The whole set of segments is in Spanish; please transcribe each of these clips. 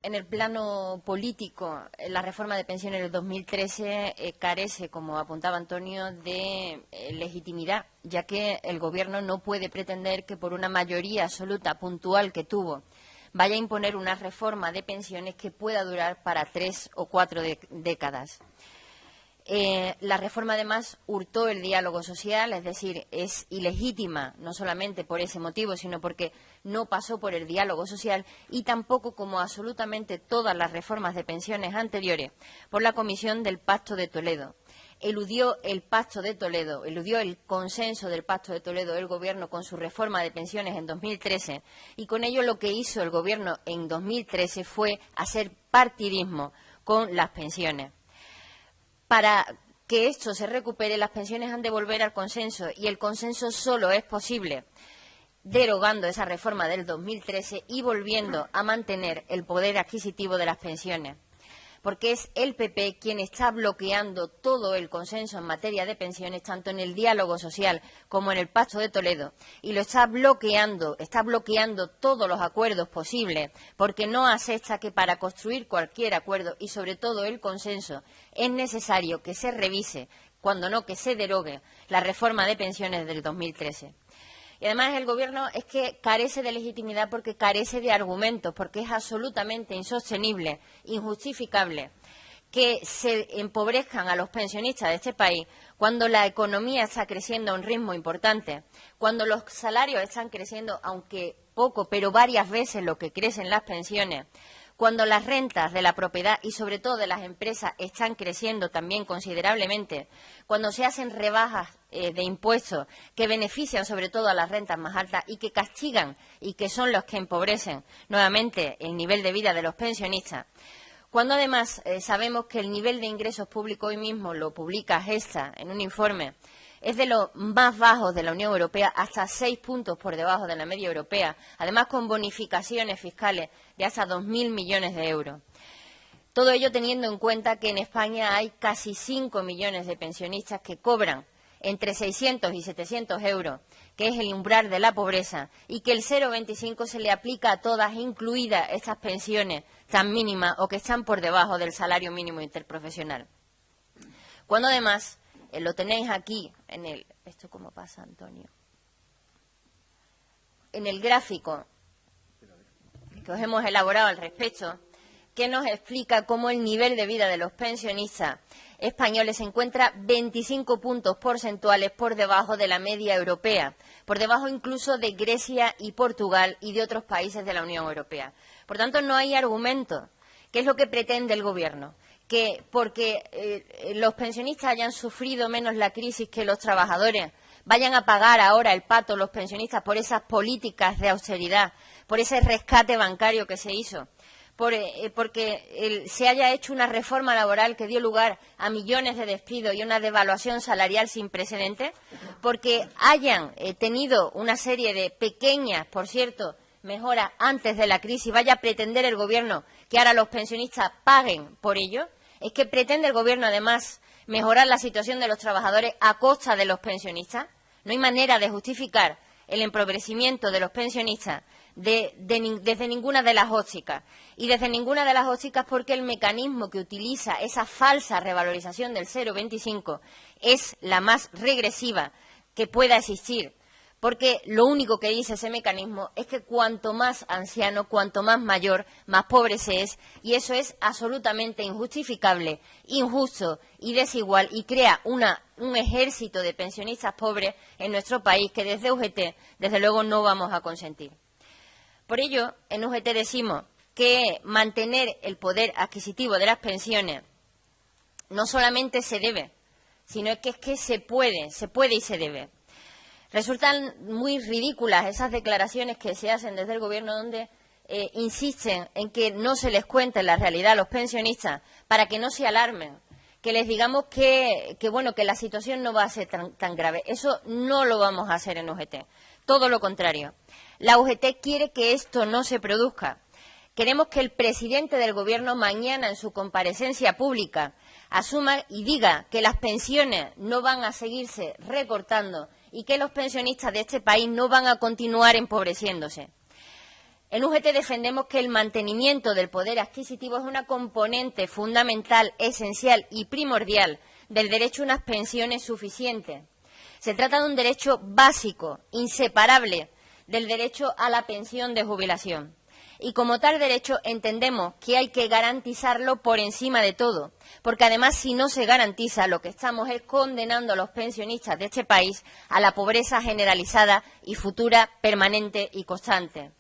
En el plano político, la reforma de pensiones del 2013 carece, como apuntaba Antonio, de legitimidad, ya que el Gobierno no puede pretender que por una mayoría absoluta puntual que tuvo vaya a imponer una reforma de pensiones que pueda durar para 3 o 4 décadas. La reforma, además, hurtó el diálogo social, es decir, es ilegítima, no solamente por ese motivo, sino porque no pasó por el diálogo social y tampoco, como absolutamente todas las reformas de pensiones anteriores, por la Comisión del Pacto de Toledo. Eludió el Pacto de Toledo, eludió el consenso del Pacto de Toledo el Gobierno con su reforma de pensiones en 2013 y con ello lo que hizo el Gobierno en 2013 fue hacer partidismo con las pensiones. Para que esto se recupere, las pensiones han de volver al consenso y el consenso solo es posible derogando esa reforma del 2013 y volviendo a mantener el poder adquisitivo de las pensiones, porque es el PP quien está bloqueando todo el consenso en materia de pensiones, tanto en el diálogo social como en el Pacto de Toledo, y lo está bloqueando todos los acuerdos posibles, porque no acepta que para construir cualquier acuerdo, y sobre todo el consenso, es necesario que se revise, cuando no que se derogue, la reforma de pensiones del 2013. Y además el Gobierno es que carece de legitimidad porque carece de argumentos, porque es absolutamente insostenible, injustificable que se empobrezcan a los pensionistas de este país cuando la economía está creciendo a un ritmo importante, cuando los salarios están creciendo, aunque poco, pero varias veces lo que crecen las pensiones, cuando las rentas de la propiedad y sobre todo de las empresas están creciendo también considerablemente, cuando se hacen rebajas de impuestos que benefician sobre todo a las rentas más altas y que castigan y que son los que empobrecen nuevamente el nivel de vida de los pensionistas, cuando además sabemos que el nivel de ingresos públicos, hoy mismo lo publica Gestha en un informe, es de los más bajos de la Unión Europea, hasta 6 puntos por debajo de la media europea, además con bonificaciones fiscales de hasta 2.000 millones de euros. Todo ello teniendo en cuenta que en España hay casi 5 millones de pensionistas que cobran entre 600 y 700 euros, que es el umbral de la pobreza, y que el 0,25 se le aplica a todas, incluidas estas pensiones tan mínimas o que están por debajo del salario mínimo interprofesional. Cuando además, lo tenéis aquí, ¿esto cómo pasa, Antonio? En el gráfico que os hemos elaborado al respecto, que nos explica cómo el nivel de vida de los pensionistas españoles se encuentra 25 puntos porcentuales por debajo de la media europea, por debajo incluso de Grecia y Portugal y de otros países de la Unión Europea. Por tanto, no hay argumento. ¿Qué es lo que pretende el Gobierno? Que porque los pensionistas hayan sufrido menos la crisis que los trabajadores, vayan a pagar ahora el pato los pensionistas por esas políticas de austeridad, por ese rescate bancario que se hizo, porque se haya hecho una reforma laboral que dio lugar a millones de despidos y una devaluación salarial sin precedentes, porque hayan tenido una serie de pequeñas, por cierto, mejoras antes de la crisis, vaya a pretender el Gobierno que ahora los pensionistas paguen por ello. Es que pretende el Gobierno, además, mejorar la situación de los trabajadores a costa de los pensionistas. No hay manera de justificar el empobrecimiento de los pensionistas desde ninguna de las ópticas. Y desde ninguna de las ópticas porque el mecanismo que utiliza esa falsa revalorización del 0,25 es la más regresiva que pueda existir. Porque lo único que dice ese mecanismo es que cuanto más anciano, cuanto más mayor, más pobre se es, y eso es absolutamente injustificable, injusto y desigual, y crea un ejército de pensionistas pobres en nuestro país que desde UGT, desde luego, no vamos a consentir. Por ello, en UGT decimos que mantener el poder adquisitivo de las pensiones no solamente se debe, sino que se puede y se debe. Resultan muy ridículas esas declaraciones que se hacen desde el Gobierno donde insisten en que no se les cuente la realidad a los pensionistas para que no se alarmen, que les digamos que la situación no va a ser tan grave. Eso no lo vamos a hacer en UGT, todo lo contrario. La UGT quiere que esto no se produzca. Queremos que el presidente del Gobierno mañana en su comparecencia pública asuma y diga que las pensiones no van a seguirse recortando y que los pensionistas de este país no van a continuar empobreciéndose. En UGT defendemos que el mantenimiento del poder adquisitivo es una componente fundamental, esencial y primordial del derecho a unas pensiones suficientes. Se trata de un derecho básico, inseparable del derecho a la pensión de jubilación. Y como tal derecho entendemos que hay que garantizarlo por encima de todo, porque además si no se garantiza lo que estamos es condenando a los pensionistas de este país a la pobreza generalizada y futura, permanente y constante.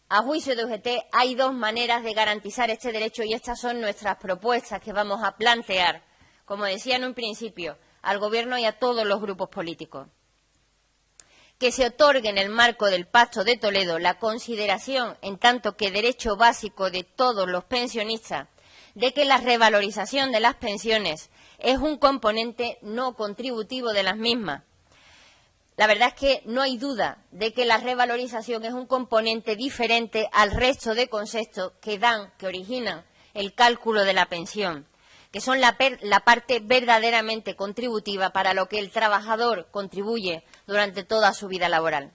A juicio de UGT hay dos maneras de garantizar este derecho y estas son nuestras propuestas que vamos a plantear, como decía en un principio, al Gobierno y a todos los grupos políticos. Que se otorgue en el marco del Pacto de Toledo la consideración, en tanto que derecho básico de todos los pensionistas, de que la revalorización de las pensiones es un componente no contributivo de las mismas. La verdad es que no hay duda de que la revalorización es un componente diferente al resto de conceptos que originan el cálculo de la pensión, que son la parte verdaderamente contributiva para lo que el trabajador contribuye durante toda su vida laboral.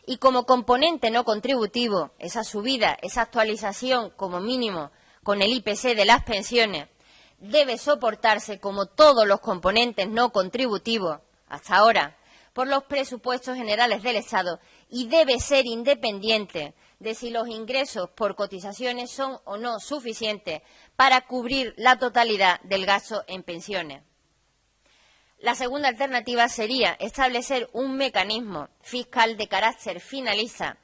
Y como componente no contributivo, esa subida, esa actualización como mínimo con el IPC de las pensiones, debe soportarse como todos los componentes no contributivos hasta ahora por los presupuestos generales del Estado y debe ser independiente de si los ingresos por cotizaciones son o no suficientes para cubrir la totalidad del gasto en pensiones. La segunda alternativa sería establecer un mecanismo fiscal de carácter finalista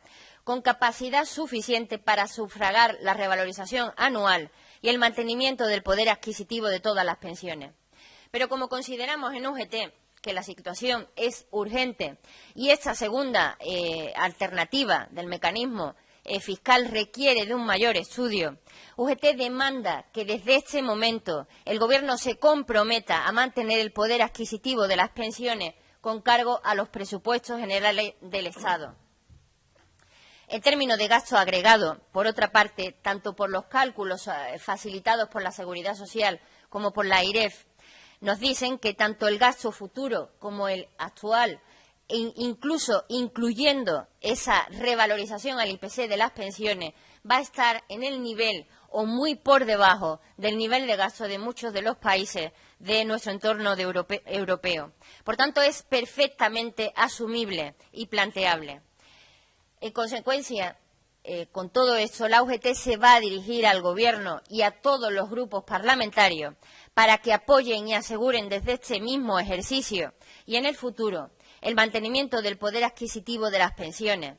con capacidad suficiente para sufragar la revalorización anual y el mantenimiento del poder adquisitivo de todas las pensiones. Pero como consideramos en UGT que la situación es urgente y esta segunda alternativa del mecanismo fiscal requiere de un mayor estudio, UGT demanda que desde este momento el Gobierno se comprometa a mantener el poder adquisitivo de las pensiones con cargo a los presupuestos generales del Estado. En términos de gasto agregado, por otra parte, tanto por los cálculos facilitados por la Seguridad Social como por la AIREF, nos dicen que tanto el gasto futuro como el actual, incluso incluyendo esa revalorización al IPC de las pensiones, va a estar en el nivel o muy por debajo del nivel de gasto de muchos de los países de nuestro entorno europeo. Por tanto, es perfectamente asumible y planteable. En consecuencia, con todo esto, la UGT se va a dirigir al Gobierno y a todos los grupos parlamentarios para que apoyen y aseguren desde este mismo ejercicio y en el futuro el mantenimiento del poder adquisitivo de las pensiones.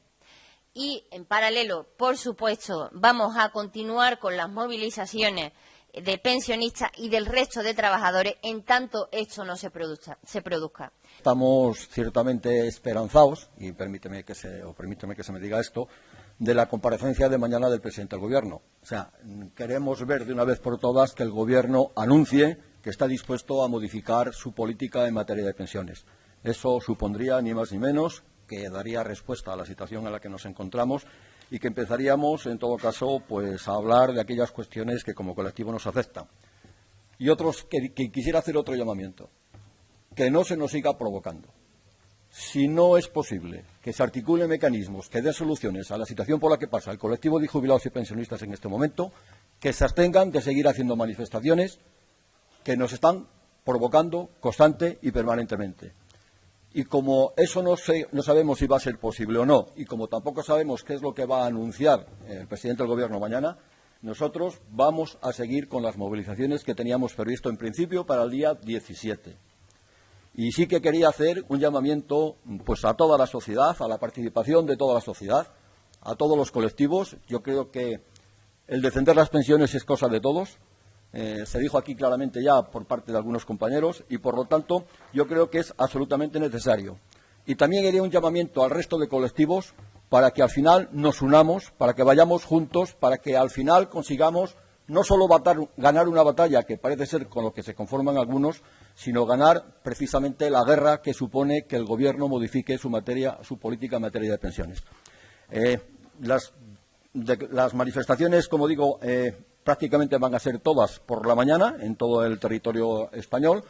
Y, en paralelo, por supuesto, vamos a continuar con las movilizaciones de pensionistas y del resto de trabajadores en tanto esto no se produzca. Estamos ciertamente esperanzados, y permíteme que se me diga esto, de la comparecencia de mañana del presidente del Gobierno. O sea, queremos ver de una vez por todas que el Gobierno anuncie que está dispuesto a modificar su política en materia de pensiones. Eso supondría, ni más ni menos, que daría respuesta a la situación en la que nos encontramos y que empezaríamos, en todo caso, pues a hablar de aquellas cuestiones que como colectivo nos afectan. Y que quisiera hacer otro llamamiento, que no se nos siga provocando. Si no es posible que se articulen mecanismos que den soluciones a la situación por la que pasa el colectivo de jubilados y pensionistas en este momento, que se abstengan de seguir haciendo manifestaciones que nos están provocando constante y permanentemente. Y como eso no sabemos si va a ser posible o no, y como tampoco sabemos qué es lo que va a anunciar el presidente del Gobierno mañana, nosotros vamos a seguir con las movilizaciones que teníamos previsto en principio para el día 17. Y sí que quería hacer un llamamiento pues a toda la sociedad, a la participación de toda la sociedad, a todos los colectivos. Yo creo que el defender las pensiones es cosa de todos. Se dijo aquí claramente ya por parte de algunos compañeros y, por lo tanto, yo creo que es absolutamente necesario. Y también haría un llamamiento al resto de colectivos para que al final nos unamos, para que vayamos juntos, para que al final consigamos no solo ganar una batalla, que parece ser con lo que se conforman algunos, sino ganar precisamente la guerra que supone que el Gobierno modifique su política en materia de pensiones. Las manifestaciones, como digo, prácticamente van a ser todas por la mañana en todo el territorio español.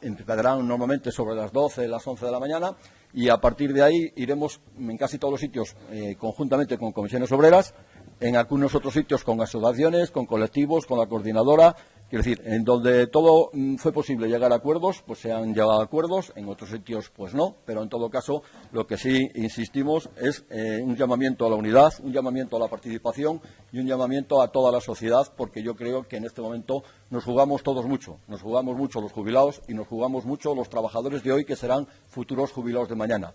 Empezarán normalmente sobre las 12, las 11 de la mañana y a partir de ahí iremos en casi todos los sitios conjuntamente con comisiones obreras, en algunos otros sitios con asociaciones, con colectivos, con la coordinadora. Quiero decir, en donde todo fue posible llegar a acuerdos, pues se han llegado a acuerdos, en otros sitios pues no, pero en todo caso lo que sí insistimos es un llamamiento a la unidad, un llamamiento a la participación y un llamamiento a toda la sociedad, porque yo creo que en este momento nos jugamos todos mucho, nos jugamos mucho los jubilados y nos jugamos mucho los trabajadores de hoy que serán futuros jubilados de mañana.